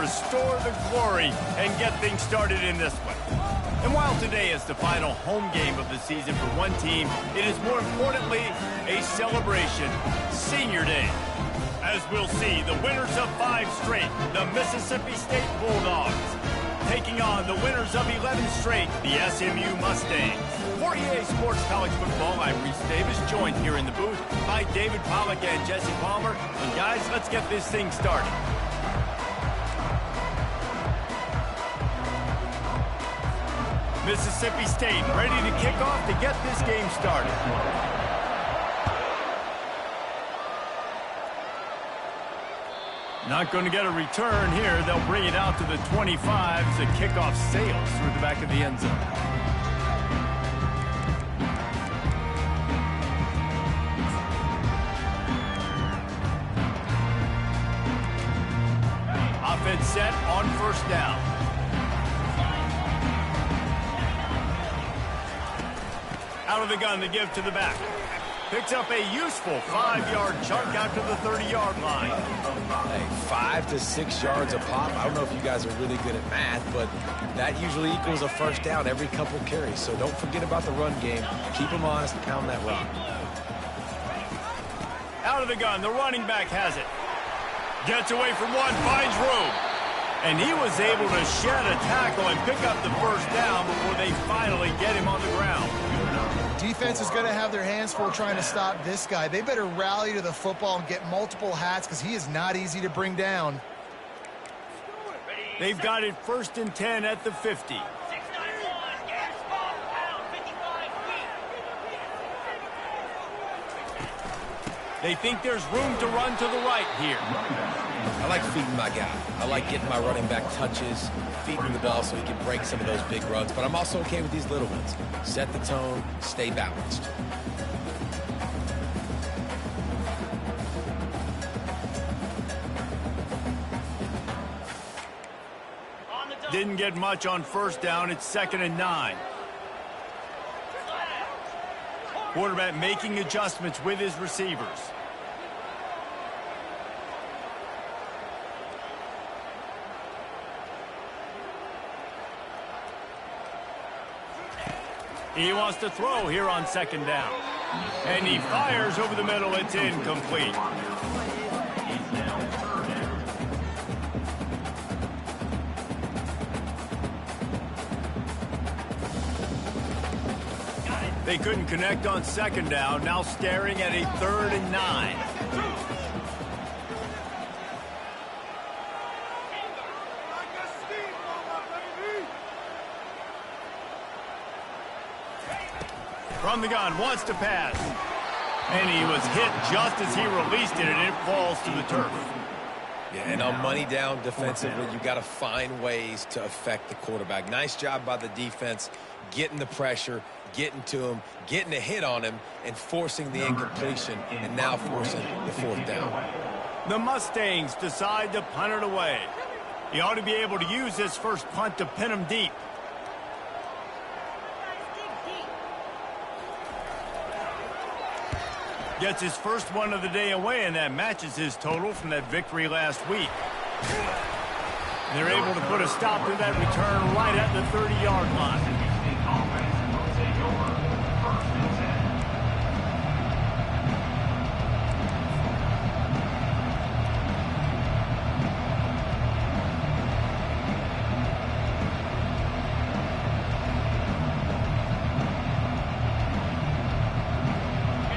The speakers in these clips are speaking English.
restore the glory and get things started in this one. And while today is the final home game of the season for one team, it is more importantly a celebration, Senior Day. As we'll see, the winners of 5 straight, the Mississippi State Bulldogs, taking on the winners of 11 straight, the SMU Mustangs. For EA Sports College Football, I'm Reese Davis, joined here in the booth by David Pollack and Jesse Palmer. And guys, let's get this thing started. Mississippi State ready to kick off to get this game started. Not going to get a return here. They'll bring it out to the 25 as the kickoff sails through the back of the end zone. Offense set on first down. Out of the gun to give to the back. Picks up a useful 5-yard chunk out to the 30-yard line. Hey, 5 to 6 yards a pop. I don't know if you guys are really good at math, but that usually equals a first down every couple carries. So don't forget about the run game. Keep them honest and pound that rock. Out of the gun, the running back has it. Gets away from one, finds room. And he was able to shed a tackle and pick up the first down before they finally get him on the ground. Defense is going to have their hands full trying to stop this guy. They better rally to the football and get multiple hats because he is not easy to bring down. They've got it 1st and 10 at the 50. They think there's room to run to the right here. I like feeding my guy. I like getting my running back touches, feeding the ball so he can break some of those big runs. But I'm also okay with these little ones. Set the tone, stay balanced. Didn't get much on first down. It's 2nd and 9. Quarterback making adjustments with his receivers. He wants to throw here on 2nd down. And he fires over the middle. It's incomplete. They couldn't connect on 2nd down. Now staring at a 3rd and 9. From the gun, wants to pass. And he was hit just as he released it, and it falls to the turf. Yeah, and on money down defensively, you got to find ways to affect the quarterback. Nice job by the defense, getting the pressure, getting to him, getting a hit on him, and forcing the incompletion, and now forcing the 4th down. The Mustangs decide to punt it away. He ought to be able to use his first punt to pin him deep. Gets his first one of the day away, and that matches his total from that victory last week. They're able to put a stop to that return right at the 30-yard line.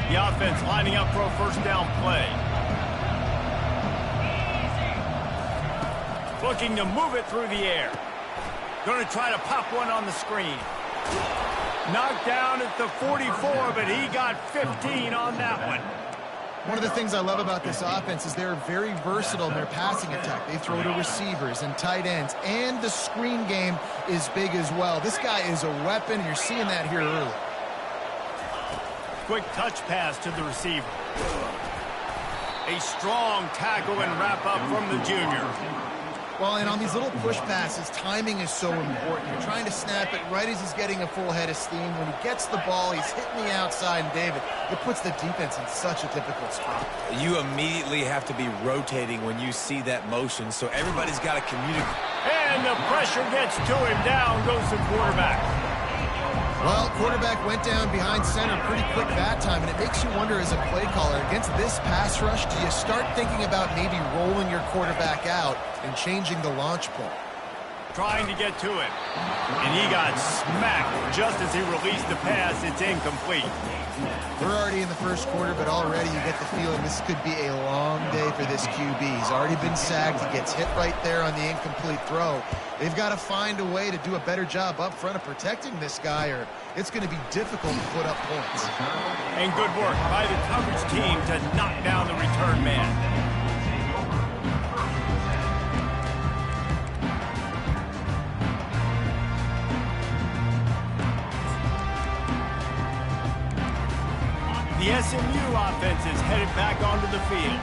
The offense lining up for a first down play. Looking to move it through the air. Going to try to pop one on the screen. Knocked down at the 44, but he got 15 on that one. One of the things I love about this offense is they're very versatile in their passing attack. They throw to receivers and tight ends, and the screen game is big as well. This guy is a weapon. You're seeing that here early. Quick touch pass to the receiver. A strong tackle and wrap up from the junior. Well, and on these little push passes, timing is so important. You're trying to snap it right as he's getting a full head of steam. When he gets the ball, he's hitting the outside, and David, it puts the defense in such a difficult spot. You immediately have to be rotating when you see that motion, so everybody's got to communicate. And the pressure gets to him. Down goes the quarterback. Well, quarterback went down behind center pretty quick that time, and it makes you wonder as a play caller, against this pass rush, do you start thinking about maybe rolling your quarterback out and changing the launch play? Trying to get to him. And he got smacked just as he released the pass. It's incomplete. We're already in the first quarter, but already you get the feeling this could be a long day for this QB. He's already been sacked. He gets hit right there on the incomplete throw. They've got to find a way to do a better job up front of protecting this guy, or it's going to be difficult to put up points. And good work by the coverage team to knock down the return man. The SMU offense is headed back onto the field.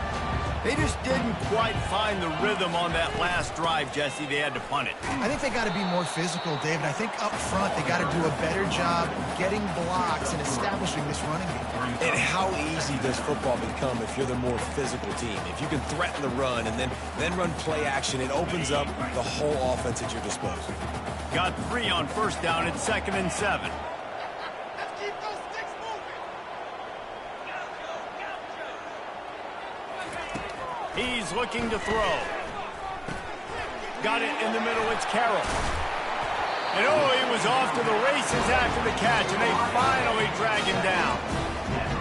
They just didn't quite find the rhythm on that last drive, Jesse. They had to punt it. I think they got to be more physical, David. I think up front they got to do a better job getting blocks and establishing this running game. And how easy does football become if you're the more physical team? If you can threaten the run and then run play action, it opens up the whole offense at your disposal. Got 3 on first down. It's 2nd and 7. He's looking to throw. Got it in the middle. It's Carroll. And oh, he was off to the races after the catch, and they finally drag him down.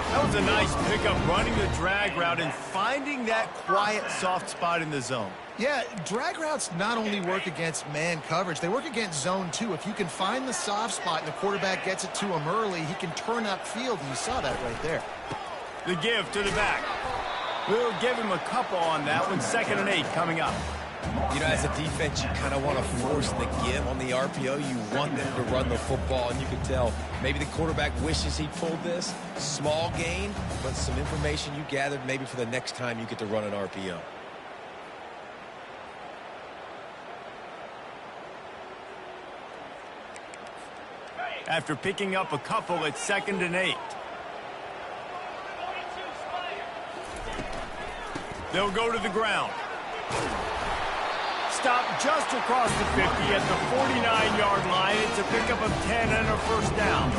That was a nice pickup, running the drag route and finding that quiet, soft spot in the zone. Yeah, drag routes not only work against man coverage, they work against zone too. If you can find the soft spot and the quarterback gets it to him early, he can turn upfield, and you saw that right there. The give to the back. We'll give him a couple on that one. 2nd and 8 coming up. You know, as a defense, you kind of want to force the give on the RPO. You want them to run the football, and you can tell maybe the quarterback wishes he pulled this. Small gain, but some information you gathered maybe for the next time you get to run an RPO. After picking up a couple, it's 2nd and 8. They'll go to the ground. Stop just across the 50 at the 49-yard line. It's a pickup of 10 and a first down.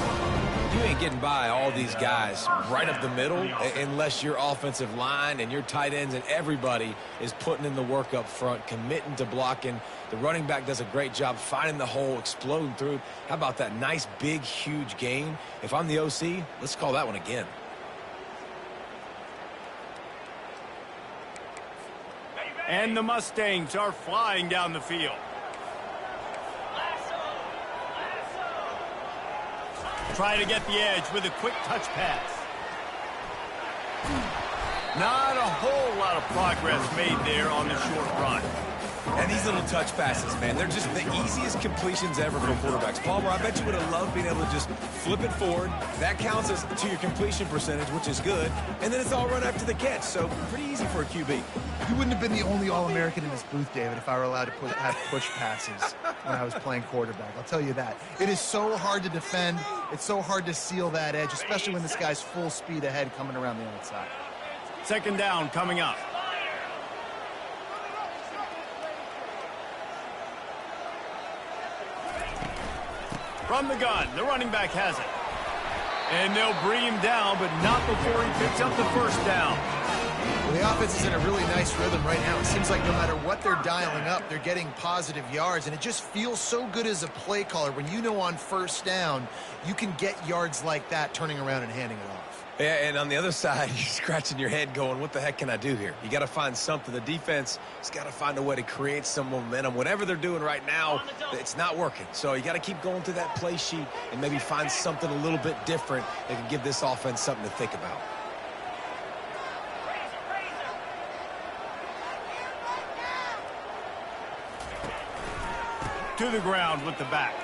You ain't getting by all these guys right up the middle unless your offensive line and your tight ends and everybody is putting in the work up front, committing to blocking. The running back does a great job finding the hole, exploding through. How about that nice, big, huge gain? If I'm the OC, let's call that one again. And the Mustangs are flying down the field. Try to get the edge with a quick touch pass. Not a whole lot of progress made there on the short run. And these little touch passes, man, they're just the easiest completions ever for quarterbacks. Palmer, I bet you would have loved being able to just flip it forward. That counts as to your completion percentage, which is good. And then it's all run after the catch, so pretty easy for a QB. You wouldn't have been the only All-American in this booth, David, if I were allowed to have push passes when I was playing quarterback. I'll tell you that. It is so hard to defend. It's so hard to seal that edge, especially when this guy's full speed ahead coming around the outside. 2nd down coming up. From the gun, the running back has it. And they'll bring him down, but not before he picks up the first down. Well, the offense is in a really nice rhythm right now. It seems like no matter what they're dialing up, they're getting positive yards, and it just feels so good as a play caller when you know on first down you can get yards like that turning around and handing it off. Yeah, and on the other side, you're scratching your head going, what the heck can I do here? You got to find something. The defense has got to find a way to create some momentum. Whatever they're doing right now, it's not working. So you got to keep going through that play sheet and maybe find something a little bit different that can give this offense something to think about. To the ground with the back.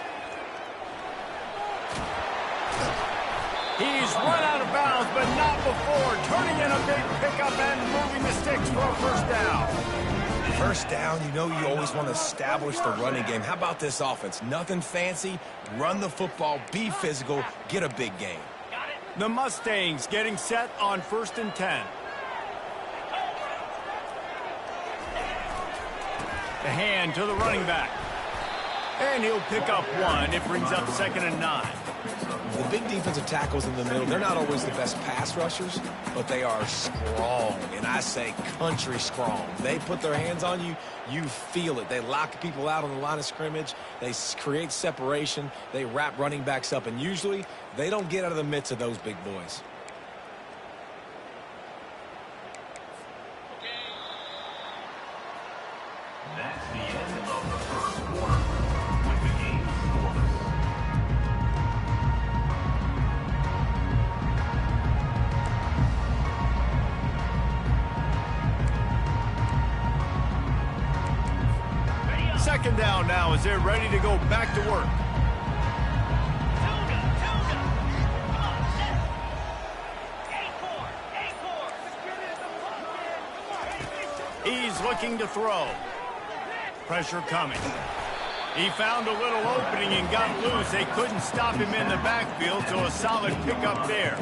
He's run out of bounds, but not before turning in a big pickup and moving the sticks for a first down. First down, you know you always want to establish the running game. How about this offense? Nothing fancy. Run the football, be physical, get a big gain. The Mustangs getting set on 1st and 10. The hand to the running back. And he'll pick up 1. It brings up 2nd and 9. The big defensive tackles in the middle, they're not always the best pass rushers, but they are strong, and I say country strong. They put their hands on you, you feel it. They lock people out on the line of scrimmage. They create separation. They wrap running backs up, and usually they don't get out of the midst of those big boys. That's the end of the first quarter with the game scored. Second down now as they're ready to go back to work. He's looking to throw. Pressure coming. He found a little opening and got loose. They couldn't stop him in the backfield, so a solid pickup there.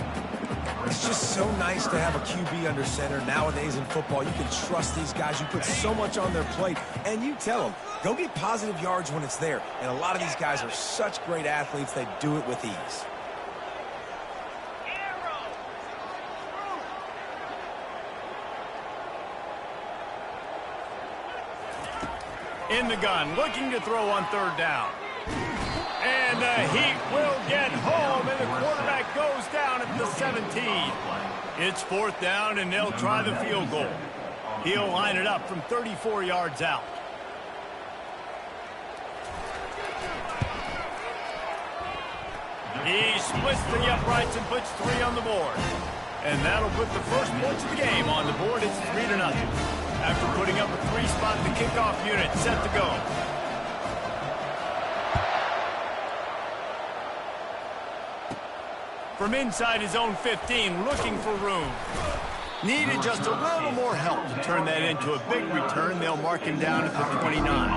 It's just so nice to have a QB under center. Nowadays in football, you can trust these guys. You put so much on their plate, and you tell them, go get positive yards when it's there. And a lot of these guys are such great athletes, they do it with ease. In the gun, looking to throw on 3rd down. And the heat will get home, and the quarterback goes down at the 17. It's 4th down, and they'll try the field goal. He'll line it up from 34 yards out. He splits the uprights and puts 3 on the board. And that'll put the first points of the game on the board. It's 3-0. After putting up a 3 spot, the kickoff unit set to go. From inside his own 15, looking for room. Needed just a little more help to turn that into a big return. They'll mark him down at the 29.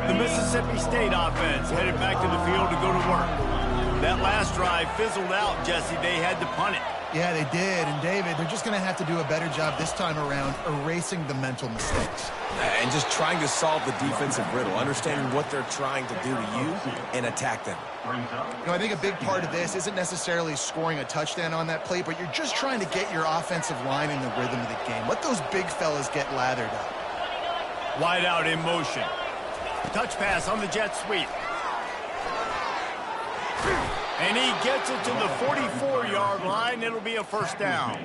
The Mississippi State offense headed back to the field to go to work. That last drive fizzled out, Jesse. They had to punt it. Yeah, they did. And, David, they're just going to have to do a better job this time around erasing the mental mistakes. And just trying to solve the defensive riddle, understanding what they're trying to do to you and attack them. You know, I think a big part of this isn't necessarily scoring a touchdown on that play, but you're just trying to get your offensive line in the rhythm of the game. Let those big fellas get lathered up. Wide out in motion. Touch pass on the jet sweep. And he gets it to the 44-yard line. It'll be a 1st down.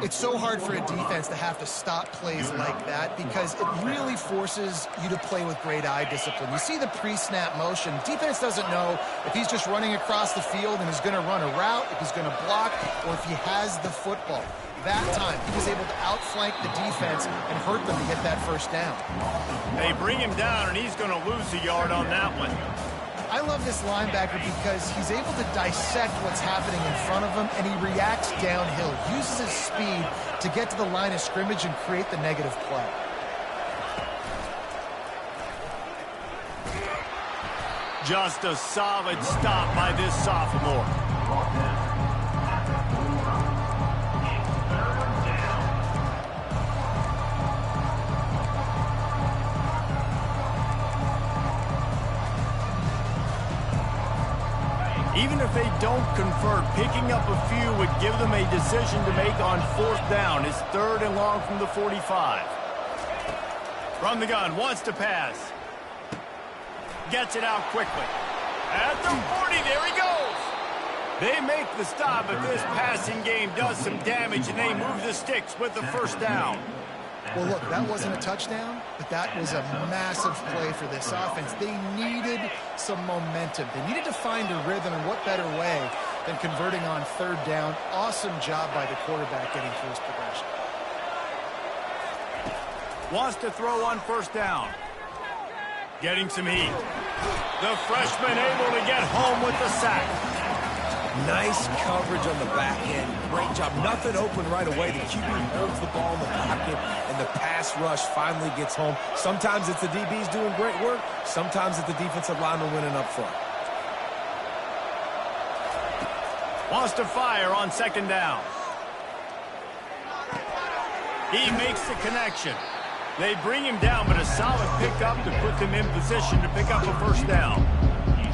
It's so hard for a defense to have to stop plays like that because it really forces you to play with great eye discipline. You see the pre-snap motion. Defense doesn't know if he's just running across the field and is going to run a route, if he's going to block, or if he has the football. That time, he was able to outflank the defense and hurt them to get that 1st down. They bring him down, and he's going to lose a yard on that one. I love this linebacker because he's able to dissect what's happening in front of him, and he reacts downhill, uses his speed to get to the line of scrimmage and create the negative play. Just a solid stop by this sophomore. Even if they don't convert, picking up a few would give them a decision to make on 4th down. It's 3rd and long from the 45. From the gun, wants to pass. Gets it out quickly. At the 40, there he goes. They make the stop, but this passing game does some damage, and they move the sticks with the 1st down. Well, look, that wasn't a touchdown, but that was a massive play for this offense. They needed some momentum. They needed to find a rhythm, and what better way than converting on 3rd down. Awesome job by the quarterback getting through his progression. Wants to throw on 1st down. Getting some heat. The freshman able to get home with the sack. Nice coverage on the back end. Great job. Nothing open right away. The QB holds the ball in the pocket, and the pass rush finally gets home. Sometimes it's the DBs doing great work. Sometimes it's the defensive lineman winning up front. Wants to fire on second down. He makes the connection. They bring him down, but a solid pickup to put them in position to pick up a first down.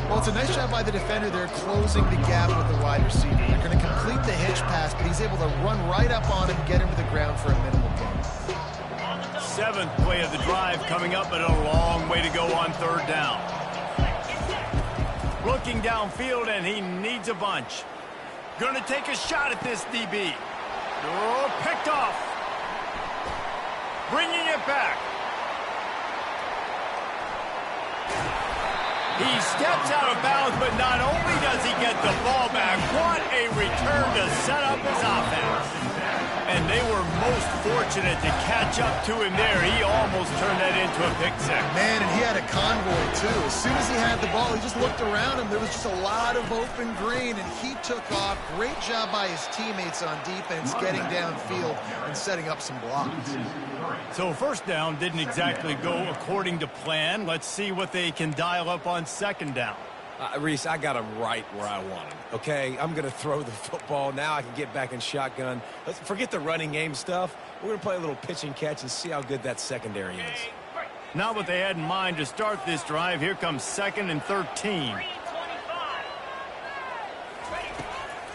Well, it's a nice job by the defender. They're closing the gap with the wide receiver. They're going to complete the hitch pass, but he's able to run right up on him, get him to the ground for a minimal gain. Seventh play of the drive coming up, but a long way to go on third down. Looking downfield, and he needs a bunch. Going to take a shot at this DB. Oh, picked off. Bringing it back. He steps out of bounds, but not only does he get the ball back, what a return to set up his offense. And they were most fortunate to catch up to him there. He almost turned that into a pick six. Man, and he had a convoy, too. As soon as he had the ball, he just looked around him. There was just a lot of open green, and he took off. Great job by his teammates on defense, getting downfield and setting up some blocks. So first down didn't exactly go according to plan. Let's see what they can dial up on second down. Reese, I got him right where I want him, okay? I'm going to throw the football. Now I can get back in shotgun. Let's forget the running game stuff. We're going to play a little pitch and catch and see how good that secondary is. Not what they had in mind to start this drive. Here comes 2nd and 13.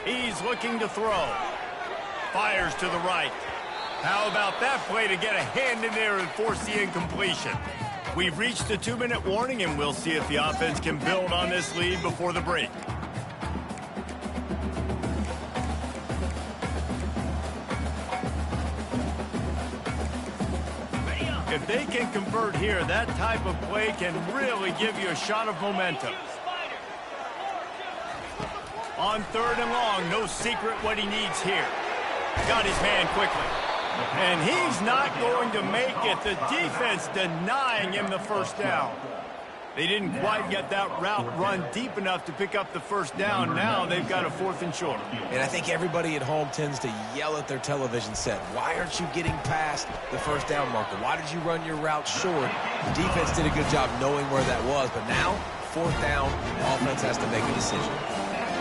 He's looking to throw. Fires to the right. How about that play to get a hand in there and force the incompletion? We've reached the 2-minute warning, and we'll see if the offense can build on this lead before the break. If they can convert here, that type of play can really give you a shot of momentum. On 3rd and long, no secret what he needs here. Got his man quickly. And he's not going to make it. The defense denying him the first down. They didn't quite get that route run deep enough to pick up the first down. Now they've got a 4th and short. And I think everybody at home tends to yell at their television set. Why aren't you getting past the first down marker? Why did you run your route short? The defense did a good job knowing where that was. But now, 4th down, offense has to make a decision.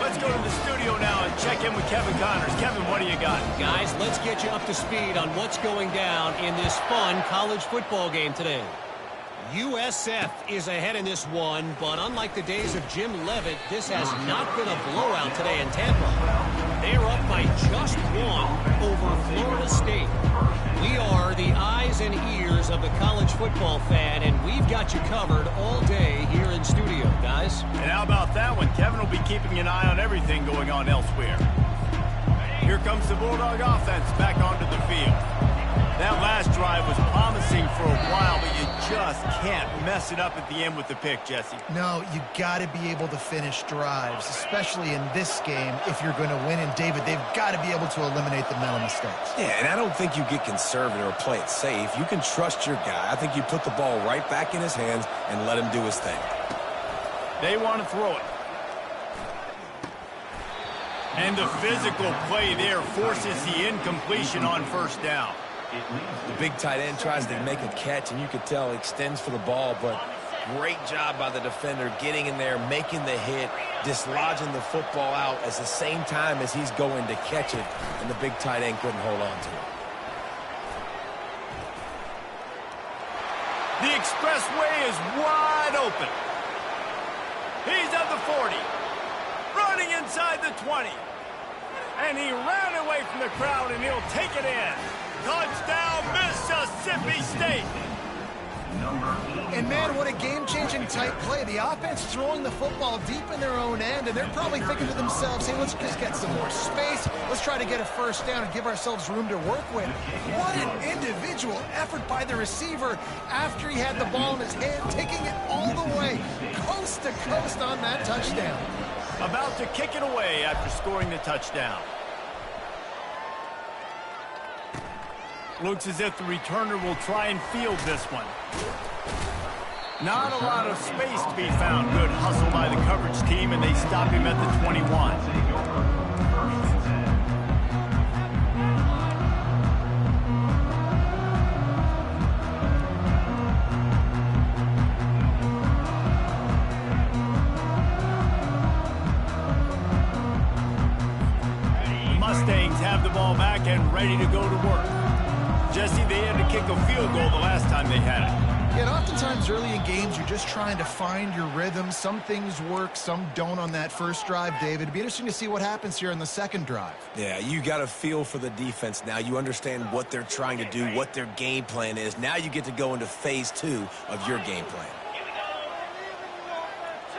Let's go to the studio now and check in with Kevin Connors. Kevin, what do you got? Guys, let's get you up to speed on what's going down in this fun college football game today. USF is ahead in this one, but unlike the days of Jim Leavitt, this has not been a blowout today in Tampa. They're up by just 1 over Florida State. We are the eyes and ears of the college football fan, and we've got you covered all day here in studio, guys. And how about that one? Kevin will be keeping an eye on everything going on elsewhere. Here comes the Bulldog offense back onto the field. That last drive was promising for a while, but you just can't mess it up at the end with the pick, Jesse. No, you got to be able to finish drives, especially in this game if you're going to win. And, David, they've got to be able to eliminate the mental mistakes. Yeah, and I don't think you get conservative or play it safe. You can trust your guy. I think you put the ball right back in his hands and let him do his thing. They want to throw it. And the physical play there forces the incompletion on first down. The big tight end tries to make a catch, and you could tell he extends for the ball, but great job by the defender getting in there, making the hit, dislodging the football out at the same time as he's going to catch it, and the big tight end couldn't hold on to it. The expressway is wide open. He's at the 40, running inside the 20, and he ran away from the crowd, and he'll take it in. Touchdown, Mississippi State. And, man, what a game-changing type play. The offense throwing the football deep in their own end, and they're probably thinking to themselves, hey, let's just get some more space. Let's try to get a first down and give ourselves room to work with. What an individual effort by the receiver after he had the ball in his hand, taking it all the way, coast to coast on that touchdown. About to kick it away after scoring the touchdown. Looks as if the returner will try and field this one. Not a lot of space to be found. Good hustle by the coverage team, and they stop him at the 21. The Mustangs have the ball back and ready to go to work. Jesse, they had to kick a field goal the last time they had it. Yeah, and oftentimes early in games, you're just trying to find your rhythm. Some things work, some don't on that first drive, David. It'd be interesting to see what happens here in the second drive. Yeah, you got a feel for the defense now. You understand what they're trying to do, what their game plan is. Now you get to go into phase 2 of your game plan.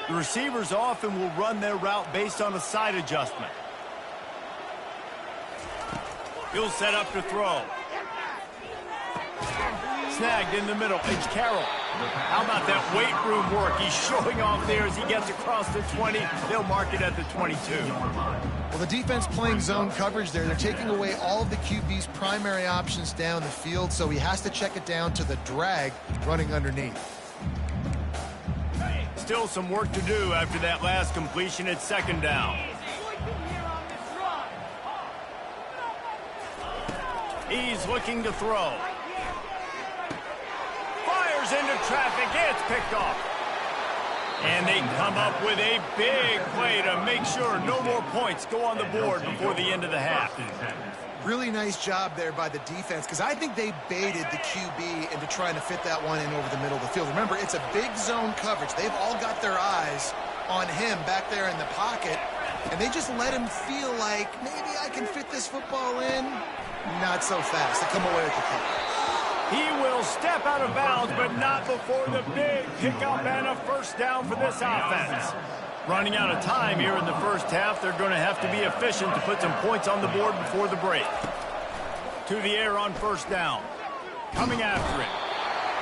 The receivers often will run their route based on a side adjustment. He'll set up to throw. Snagged in the middle. It's Carroll. How about that weight room work? He's showing off there as he gets across the 20. They'll mark it at the 22. Well, the defense playing zone coverage there. They're taking away all of the QB's primary options down the field, so he has to check it down to the drag running underneath. Still some work to do after that last completion at second down. He's looking to throw. Fires into traffic. It's picked off. And they come up with a big play to make sure no more points go on the board before the end of the half. Really nice job there by the defense, because I think they baited the QB into trying to fit that one in over the middle of the field. Remember, it's a big zone coverage. They've all got their eyes on him back there in the pocket, and they just let him feel like, maybe I can fit this football in. Not so fast. They come away with the pick. He will step out of bounds, but not before the big pickup and a first down for this offense. Running out of time here in the first half, they're going to have to be efficient to put some points on the board before the break. To the air on first down. Coming after it.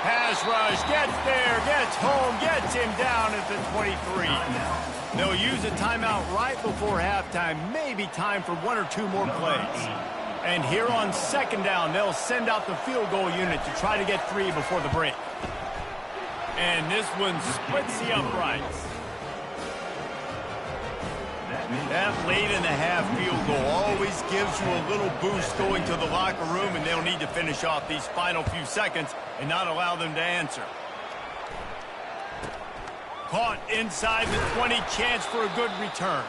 Pass rush, gets there, gets home, gets him down at the 23. They'll use a timeout right before halftime, maybe time for one or two more plays. And here on second down, they'll send out the field goal unit to try to get 3 before the break. And this one splits the uprights. That late in the half field goal always gives you a little boost going to the locker room, and they'll need to finish off these final few seconds and not allow them to answer. Caught inside the 20, chance for a good return.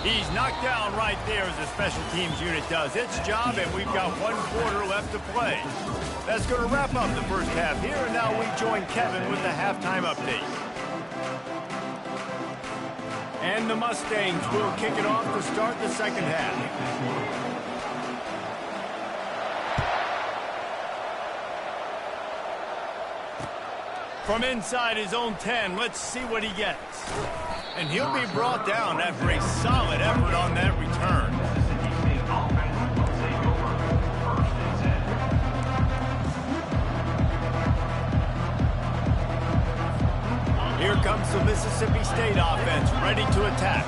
He's knocked down right there as the special teams unit does its job, and we've got 1 quarter left to play. That's going to wrap up the first half here, and now we join Kevin with the halftime update. And the Mustangs will kick it off to start the second half. From inside his own 10, let's see what he gets. And he'll be brought down after a solid effort on that return. Here comes the Mississippi State offense, ready to attack.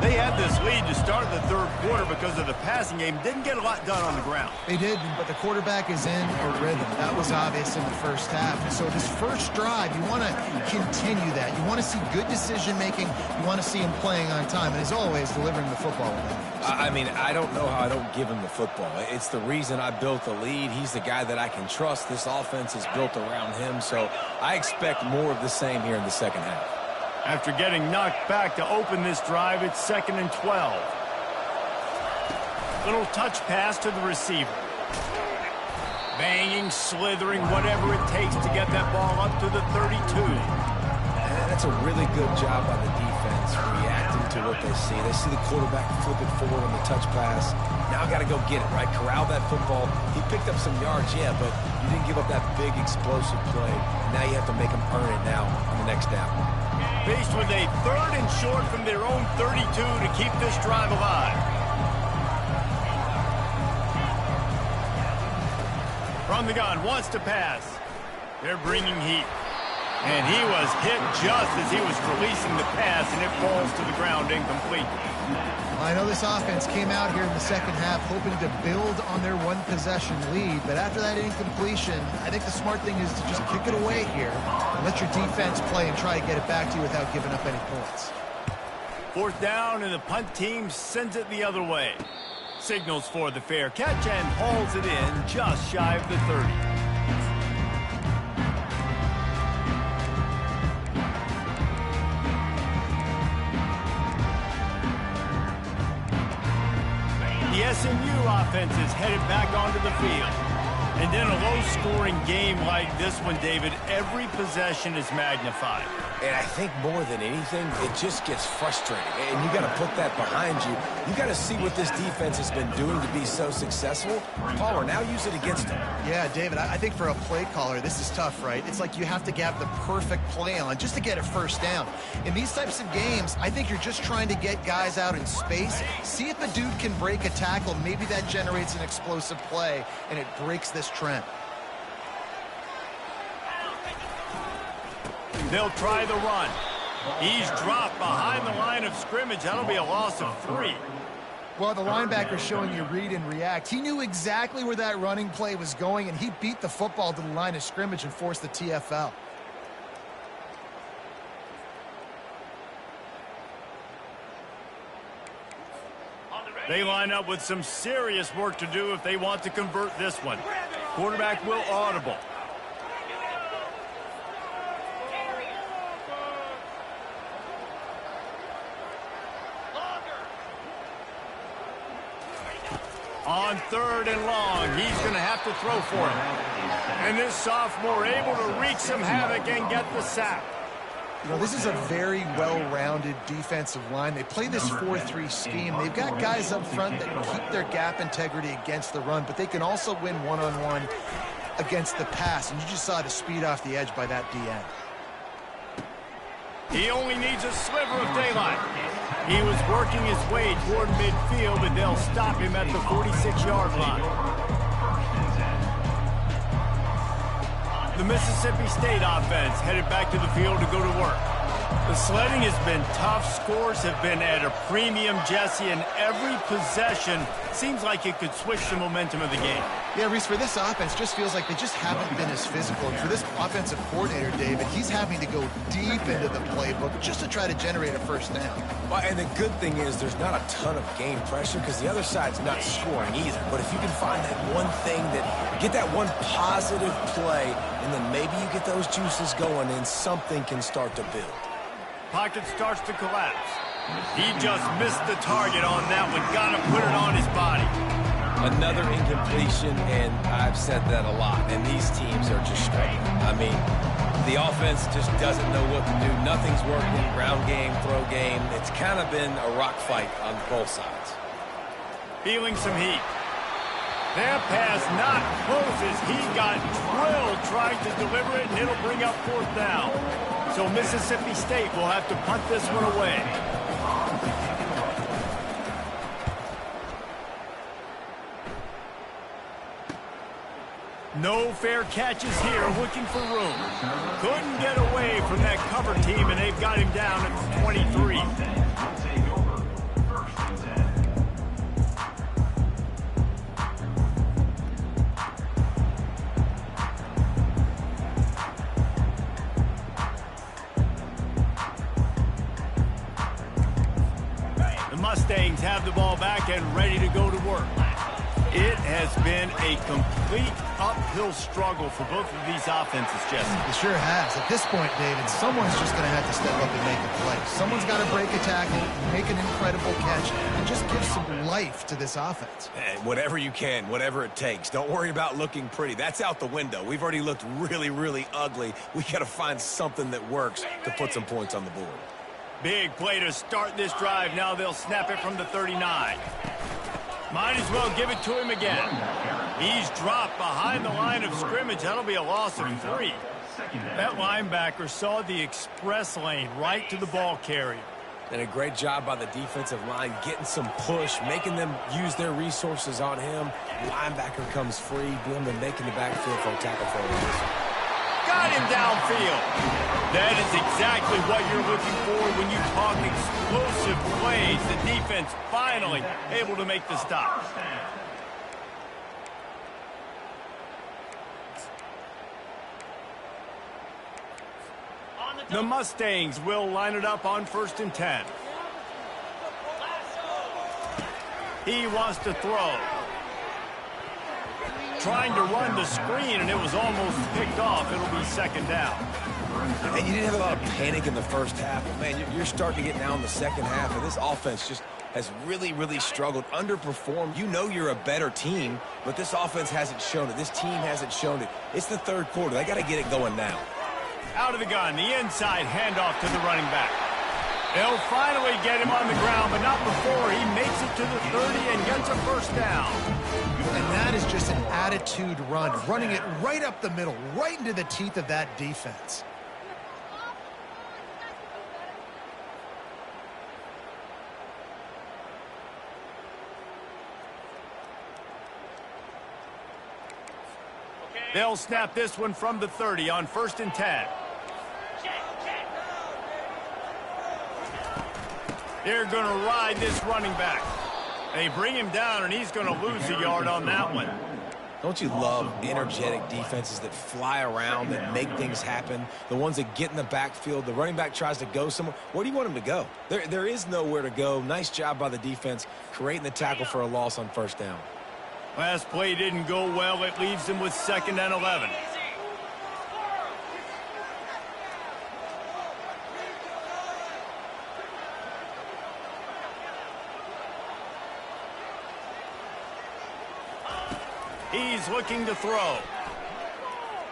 They had this lead to start the third quarter because of the passing game. Didn't get a lot done on the ground. They did, but the quarterback is in a rhythm. That was obvious in the first half. And so this first drive, you want to continue that. You want to see good decision-making. You want to see him playing on time. And as always, delivering the football. I mean, I don't know how I don't give him the football. It's the reason I built the lead. He's the guy that I can trust. This offense is built around him. So I expect more of the same here in the second half. After getting knocked back to open this drive, it's 2nd and 12. Little touch pass to the receiver. Banging, slithering, whatever it takes to get that ball up to the 32. That's a really good job by the defense, reacting to what they see. They see the quarterback flip it forward on the touch pass. Now got to go get it, right? Corral that football. He picked up some yards, yeah, but you didn't give up that big explosive play. Now you have to make them earn it now on the next down. Faced with a 3rd and short from their own 32 to keep this drive alive. From the gun, wants to pass. They're bringing heat. And he was hit just as he was releasing the pass, and it falls to the ground incomplete. I know this offense came out here in the second half hoping to build on their one-possession lead, but after that incompletion, I think the smart thing is to just kick it away here and let your defense play and try to get it back to you without giving up any points. Fourth down, and the punt team sends it the other way. Signals for the fair catch and hauls it in just shy of the 30. The SMU offense is headed back onto the field. And in a low-scoring game like this one, David, every possession is magnified. And I think more than anything, it just gets frustrating. And you got to put that behind you. You got to see what this defense has been doing to be so successful. Palmer, now use it against them. Yeah, David, I think for a play caller, this is tough, right? It's like you have to have the perfect play on just to get a first down. In these types of games, I think you're just trying to get guys out in space, see if a dude can break a tackle. Maybe that generates an explosive play, and it breaks this trend. They'll try the run. He's dropped behind the line of scrimmage. That'll be a loss of 3. Well, the linebacker's showing you read and react. He knew exactly where that running play was going, and he beat the football to the line of scrimmage and forced the TFL. They line up with some serious work to do if they want to convert this one. Quarterback will audible. On 3rd and long, he's going to have to throw for it. And this sophomore able to wreak some havoc and get the sack. You know, this is a very well-rounded defensive line. They play this 4-3 scheme. They've got guys up front that can keep their gap integrity against the run, but they can also win one-on-one against the pass. And you just saw the speed off the edge by that DN. He only needs a sliver of daylight. He was working his way toward midfield, but they'll stop him at the 46-yard line. The Mississippi State offense headed back to the field to go to work. The sledding has been tough. Scores have been at a premium, Jesse, and every possession seems like it could switch the momentum of the game. Yeah, Reese, for this offense, just feels like they just haven't been as physical. And for this offensive coordinator, David, he's having to go deep into the playbook just to try to generate a first down. Well, and the good thing is there's not a ton of game pressure because the other side's not scoring either. But if you can find that one thing, get that one positive play, and then maybe you get those juices going and something can start to build. Pocket starts to collapse. He just missed the target on that one. Got to put it on his body. Another incompletion, and I've said that a lot, and these teams are just struggling. I mean, the offense just doesn't know what to do. Nothing's working. Ground game, throw game. It's kind of been a rock fight on both sides. Feeling some heat. That pass not close as he got drilled trying to deliver it, and it'll bring up 4th down. So Mississippi State will have to punt this one away. No fair catches here, looking for room. Couldn't get away from that cover team, and they've got him down at 23. The Mustangs have the ball back and ready to go to work. It has been a complete uphill struggle for both of these offenses, Jesse. It sure has. At this point, David, someone's just going to have to step up and make a play. Someone's got to break a tackle, make an incredible catch, and just give some life to this offense. Hey, whatever you can, whatever it takes. Don't worry about looking pretty. That's out the window. We've already looked really, really ugly. We got to find something that works to put some points on the board. Big play to start this drive. Now they'll snap it from the 39. Might as well give it to him again. He's dropped behind the line of scrimmage. That'll be a loss of 3. That linebacker saw the express lane right to the ball carrier. And a great job by the defensive line, getting some push, making them use their resources on him. Linebacker comes free, boom, and making the backfield for a tackle for a loss. got him downfield. That is exactly what you're looking for when you talk explosive plays. The defense finally able to make the stop. The Mustangs will line it up on 1st and 10. He wants to throw. Trying to run the screen, and it was almost picked off. It'll be 2nd down. And you didn't have a lot of panic in the first half. But, man, you're starting to get now in the second half, and this offense just has really, really struggled, underperformed. You know you're a better team, but this offense hasn't shown it. This team hasn't shown it. It's the 3rd quarter. They got to get it going now. Out of the gun, the inside handoff to the running back. They'll finally get him on the ground, but not before he makes it to the 30 and gets a 1st down. And that is just an attitude run, running it right up the middle, right into the teeth of that defense. They'll snap this one from the 30 on 1st and 10. They're going to ride this running back. They bring him down, and he's going to lose a yard on that one. Don't you love energetic defenses that fly around, that make things happen? The ones that get in the backfield, the running back tries to go somewhere. Where do you want him to go? There is nowhere to go. Nice job by the defense, creating the tackle for a loss on 1st down. Last play didn't go well. It leaves him with 2nd and 11. He's looking to throw.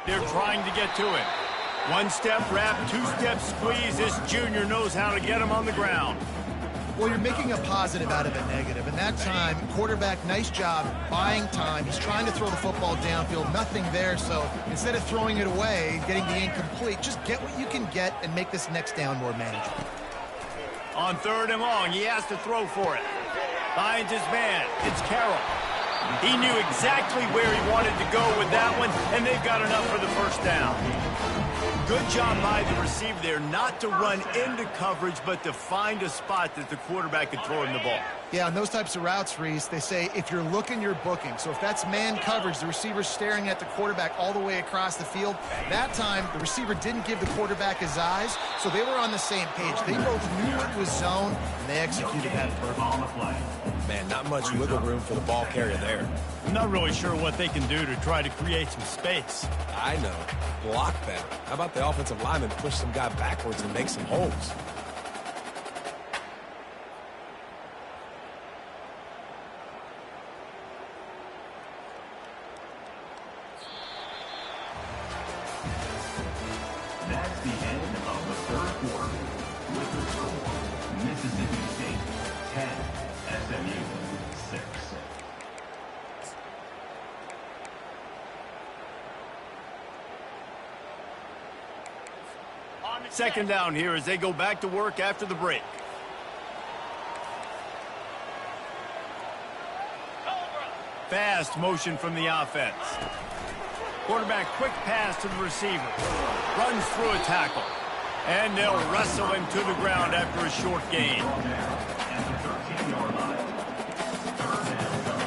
They're trying to get to him. 1-step wrap, 2-step squeeze. This junior knows how to get him on the ground. Well, you're making a positive out of a negative. And that time, quarterback, nice job, buying time. He's trying to throw the football downfield, nothing there. So instead of throwing it away, getting the incomplete, just get what you can get and make this next down more manageable. On 3rd and long, he has to throw for it. Finds his man. It's Carroll. He knew exactly where he wanted to go with that one, and they've got enough for the 1st down. Good job by the receiver there, not to run into coverage, but to find a spot that the quarterback could throw him the ball. Yeah, on those types of routes, Reese, they say if you're looking, you're booking. So if that's man coverage, the receiver's staring at the quarterback all the way across the field. That time, the receiver didn't give the quarterback his eyes, so they were on the same page. They both knew it was zone, and they executed that perfectly. Man, not much wiggle room for the ball carrier there. I'm not really sure what they can do to try to create some space. I know. Block better. How about the offensive lineman push some guy backwards and make some holes? That's the end of the 3rd quarter. With the score, Mississippi State 10, SMU 6. 2nd down here as they go back to work after the break. Fast motion from the offense. Quarterback quick pass to the receiver. Runs through a tackle. And they'll wrestle him to the ground after a short gain. At the 13-yard line. 3rd down coming up.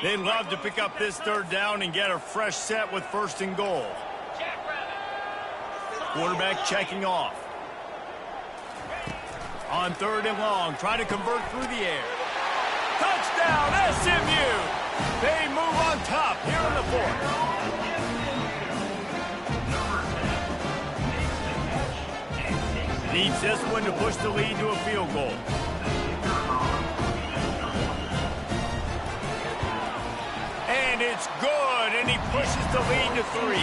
They'd love to pick up this 3rd down and get a fresh set with 1st and goal. Quarterback checking off. On 3rd and long, try to convert through the air. Touchdown, SMU! They move on top here in the 4th. Needs this one to push the lead to a field goal. And it's good, and he pushes the lead to 3.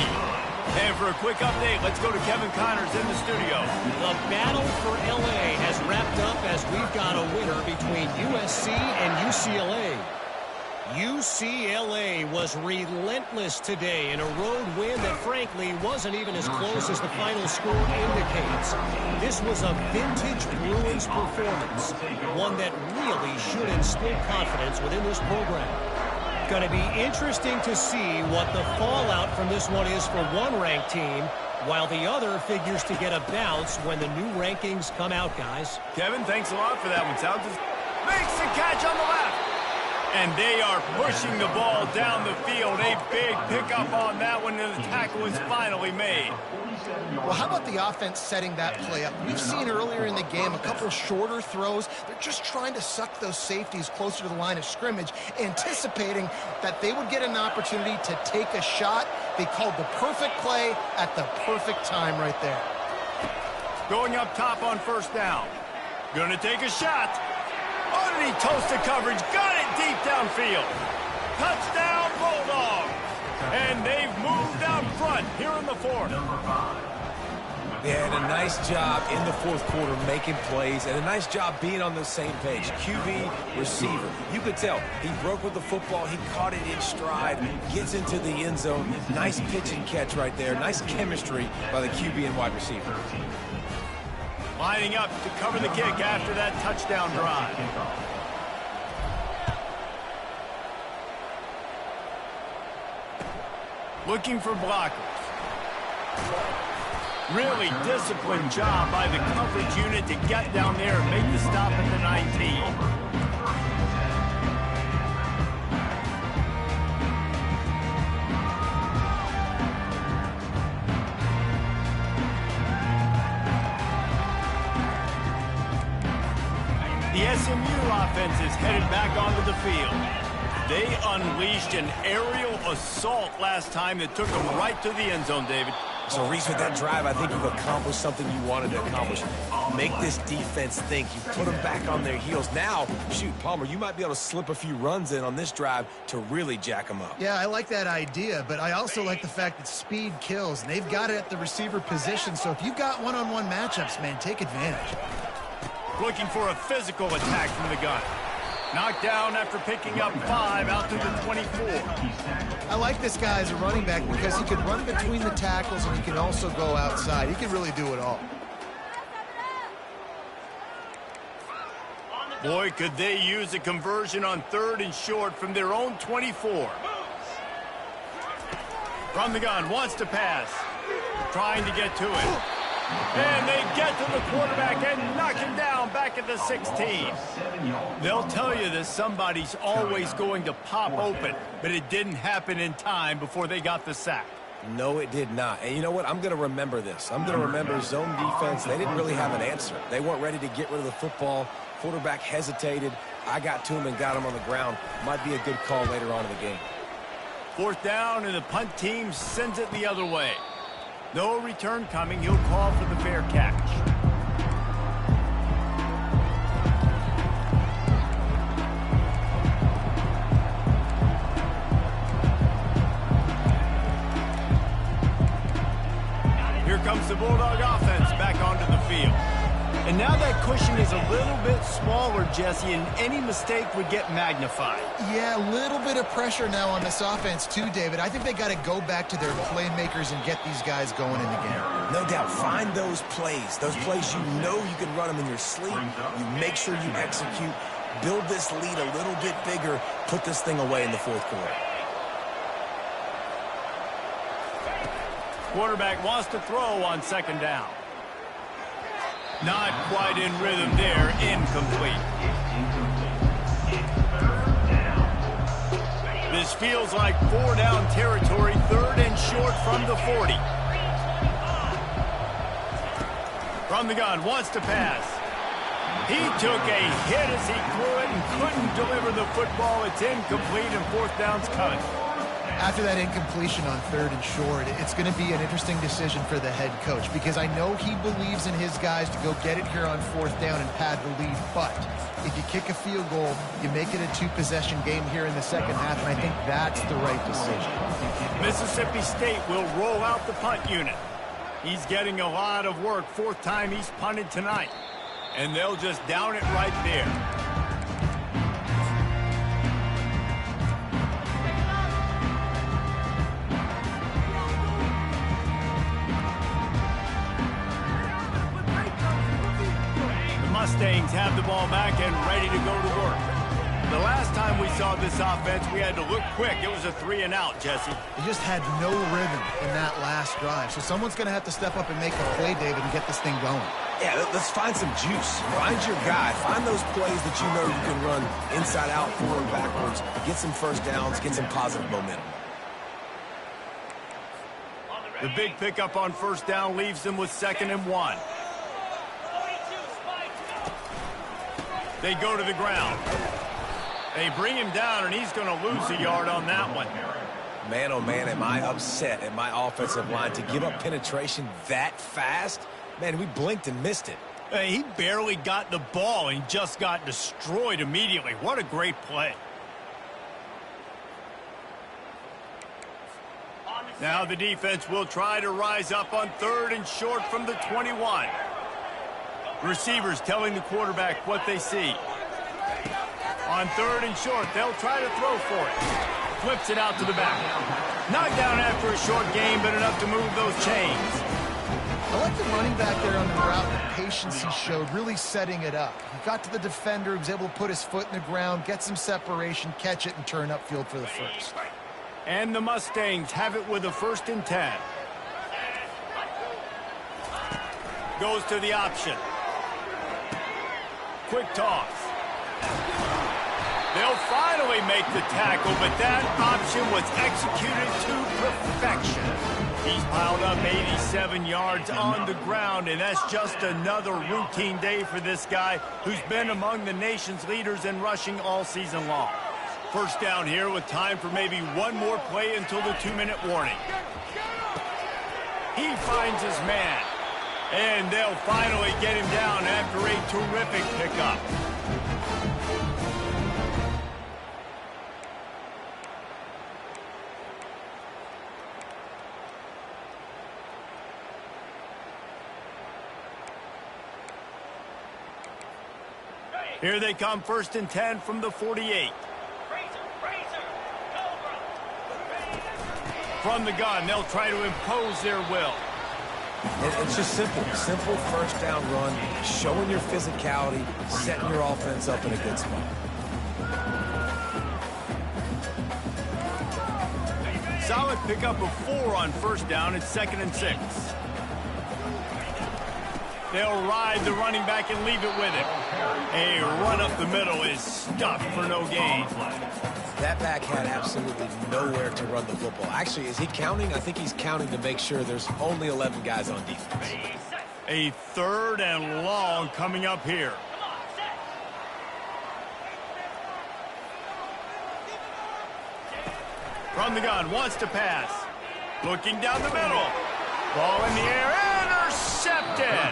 And for a quick update, let's go to Kevin Connors in the studio. The battle for L.A. has wrapped up as we've got a winner between USC and UCLA. UCLA was relentless today in a road win that frankly wasn't even as close as the final score indicates. This was a vintage Bruins performance, one that really should instill confidence within this program. Going to be interesting to see what the fallout from this one is for one ranked team, while the other figures to get a bounce when the new rankings come out, guys. Kevin, thanks a lot for that one. Sounds makes the catch on the left. And they are pushing the ball down the field. A big pickup on that one, and the tackle is finally made. Well, how about the offense setting that play up? We've seen earlier in the game a couple shorter throws. They're just trying to suck those safeties closer to the line of scrimmage, anticipating that they would get an opportunity to take a shot. They called the perfect play at the perfect time right there. Going up top on first down. Gonna take a shot. Underneath toasted coverage. Got it deep downfield. Touchdown, Bulldogs. And they've moved out front here in the fourth. They had a nice job in the fourth quarter making plays, and a nice job being on the same page. QB, receiver. You could tell he broke with the football. He caught it in stride, gets into the end zone. Nice pitch and catch right there. Nice chemistry by the QB and wide receiver. Lining up to cover the kick after that touchdown drive. Looking for blockers. Really disciplined job by the coverage unit to get down there and make the stop at the 19. The SMU offense is headed back onto the field. They unleashed an aerial assault last time that took them right to the end zone, David. So, Reese, with that drive, I think you've accomplished something you wanted to accomplish. Make this defense think. You put them back on their heels. Now, shoot, Palmer, you might be able to slip a few runs in on this drive to really jack them up. Yeah, I like that idea, but I also like the fact that speed kills. And they've got it at the receiver position, so if you've got one-on-one matchups, man, take advantage. Looking for a physical attack from the gun. Knocked down after picking up 5 out to the 24. I like this guy as a running back because he can run between the tackles and he can also go outside. He can really do it all. Boy, could they use a conversion on 3rd and short from their own 24. From the gun, wants to pass. Trying to get to it. And they get to the quarterback and knock him down back at the 16. They'll tell you that somebody's always going to pop open, but it didn't happen in time before they got the sack. No, it did not. And you know what? I'm going to remember this. I'm going to remember zone defense. They didn't really have an answer. They weren't ready to get rid of the football. Quarterback hesitated. I got to him and got him on the ground. Might be a good call later on in the game. 4th down, and the punt team sends it the other way. No return coming. He'll call for the fair catch. Here comes the Bulldog offense back onto the field. And now that cushion is a little bit smaller, Jesse, and any mistake would get magnified. Yeah, a little bit of pressure now on this offense too, David. I think they got to go back to their playmakers and get these guys going in the game. No doubt. Find those plays you know you can run them in your sleep. You make sure you execute. Build this lead a little bit bigger. Put this thing away in the fourth quarter. Quarterback wants to throw on 2nd down. Not quite in rhythm there. Incomplete. This feels like 4-down territory. 3rd and short from the 40. From the gun, wants to pass. He took a hit as he threw it and couldn't deliver the football. It's incomplete and 4th down's cut. After that incompletion on 3rd and short, it's going to be an interesting decision for the head coach because I know he believes in his guys to go get it here on 4th down and pad the lead. But if you kick a field goal, you make it a 2-possession game here in the second half, and I think that's the right decision. Mississippi State will roll out the punt unit. He's getting a lot of work. 4th time he's punted tonight. And they'll just down it right there. Mustangs have the ball back and ready to go to work. The last time we saw this offense, we had to look quick. It was a 3-and-out, Jesse. They just had no rhythm in that last drive. So someone's going to have to step up and make a play, David, and get this thing going. Yeah, let's find some juice. Find your guy. Find those plays that you know you can run inside out, forward, backwards. Get some first downs. Get some positive momentum. The big pickup on first down leaves them with 2nd and 1. They go to the ground. They bring him down, and he's going to lose a yard on that one. Man, oh, man, am I upset at my offensive line to give up penetration that fast? Man, we blinked and missed it. He barely got the ball and just got destroyed immediately. What a great play. Now the defense will try to rise up on 3rd and short from the 21. Receivers telling the quarterback what they see. On 3rd and short, they'll try to throw for it. Flips it out to the back. Knocked down after a short gain, but enough to move those chains. I like the running back there on the route, the patience he showed, really setting it up. He got to the defender, he was able to put his foot in the ground, get some separation, catch it, and turn upfield for the first. And the Mustangs have it with a 1st and 10. Goes to the option. Quick toss. They'll finally make the tackle, but that option was executed to perfection. He's piled up 87 yards on the ground, and that's just another routine day for this guy who's been among the nation's leaders in rushing all season long. First down here with time for maybe one more play until the 2-minute warning. He finds his man, and they'll finally get him down after a terrific pickup. Here they come, 1st and 10 from the 48. From the gun, they'll try to impose their will. It's just simple. Simple first down run, showing your physicality, setting your offense up in a good spot. Solid pickup of 4 on first down. It's 2nd and 6. They'll ride the running back and leave it with him. A run up the middle is stuffed for no gain. That back had absolutely nowhere to run the football. Actually, is he counting? I think he's counting to make sure there's only 11 guys on defense. A 3rd and long coming up here. From the gun, wants to pass. Looking down the middle. Ball in the air, intercepted.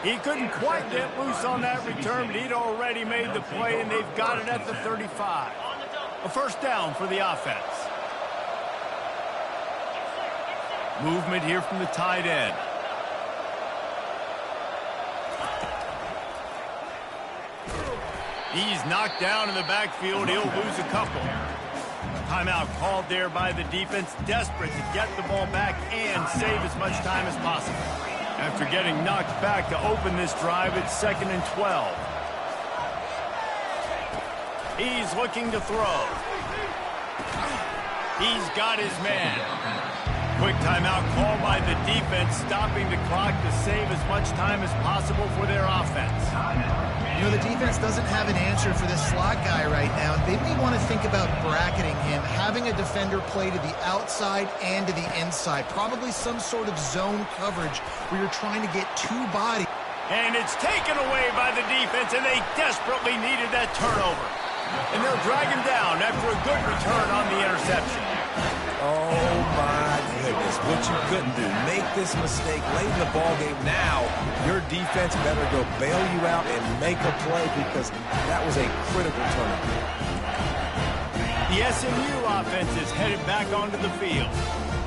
He couldn't quite get loose on that return, but he'd already made the play, and they've got it at the 35. A first down for the offense. Movement here from the tight end. He's knocked down in the backfield. He'll lose a couple. Timeout called there by the defense, desperate to get the ball back and save as much time as possible. After getting knocked back to open this drive, it's 2nd and 12. He's looking to throw. He's got his man. Quick timeout called by the defense, stopping the clock to save as much time as possible for their offense. You know, the defense doesn't have an answer for this slot guy right now. They may want to think about bracketing him, having a defender play to the outside and to the inside. Probably some sort of zone coverage where you're trying to get 2 bodies. And it's taken away by the defense, and they desperately needed that turnover. And they'll drag him down after a good return on the interception. Oh, my goodness. What you couldn't do. Make this mistake late in the ballgame. Now, your defense better go bail you out and make a play because that was a critical turnover. The SMU offense is headed back onto the field.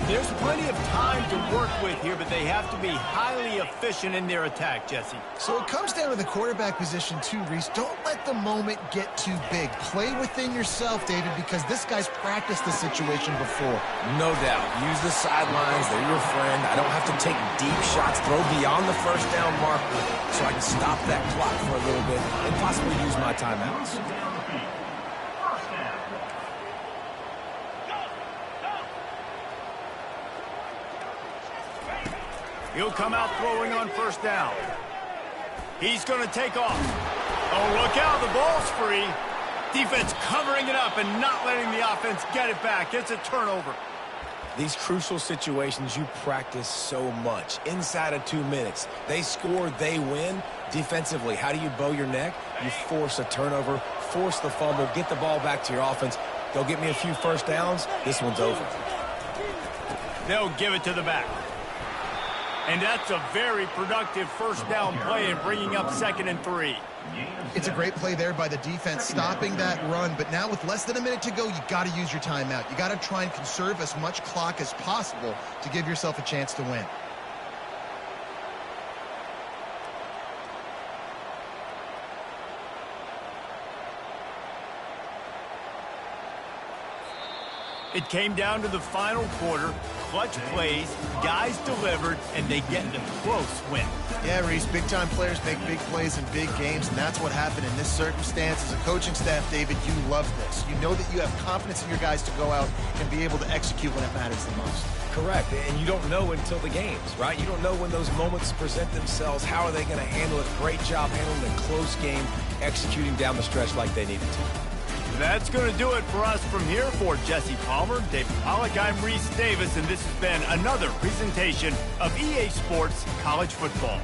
There's plenty of time to work with here, but they have to be highly efficient in their attack, Jesse. So it comes down to the quarterback position too, Reese. Don't let the moment get too big. Play within yourself, David, because this guy's practiced the situation before. No doubt. Use the sidelines. They're your friend. I don't have to take deep shots, throw beyond the first down marker so I can stop that clock for a little bit and possibly use my timeouts. He'll come out throwing on first down. He's going to take off. Oh, look out, the ball's free. Defense covering it up and not letting the offense get it back. It's a turnover. These crucial situations you practice so much. Inside of 2 minutes, they score, they win. Defensively, how do you bow your neck? You force a turnover, force the fumble, get the ball back to your offense. Go get me a few first downs. This one's over. They'll give it to the back. And that's a very productive first down play and bringing up 2nd and 3. It's a great play there by the defense, stopping that run. But now with less than a minute to go, you got to use your timeout. You got to try and conserve as much clock as possible to give yourself a chance to win. It came down to the final quarter. Clutch plays, guys delivered, and they get a close win. Yeah, Reese, big-time players make big plays in big games, and that's what happened in this circumstance. As a coaching staff, David, you love this. You know that you have confidence in your guys to go out and be able to execute when it matters the most. Correct, and you don't know until the games, right? You don't know when those moments present themselves. How are they going to handle it? Great job handling a close game, executing down the stretch like they needed to. That's going to do it for us from here. For Jesse Palmer, David Pollack, I'm Reese Davis, and this has been another presentation of EA Sports College Football.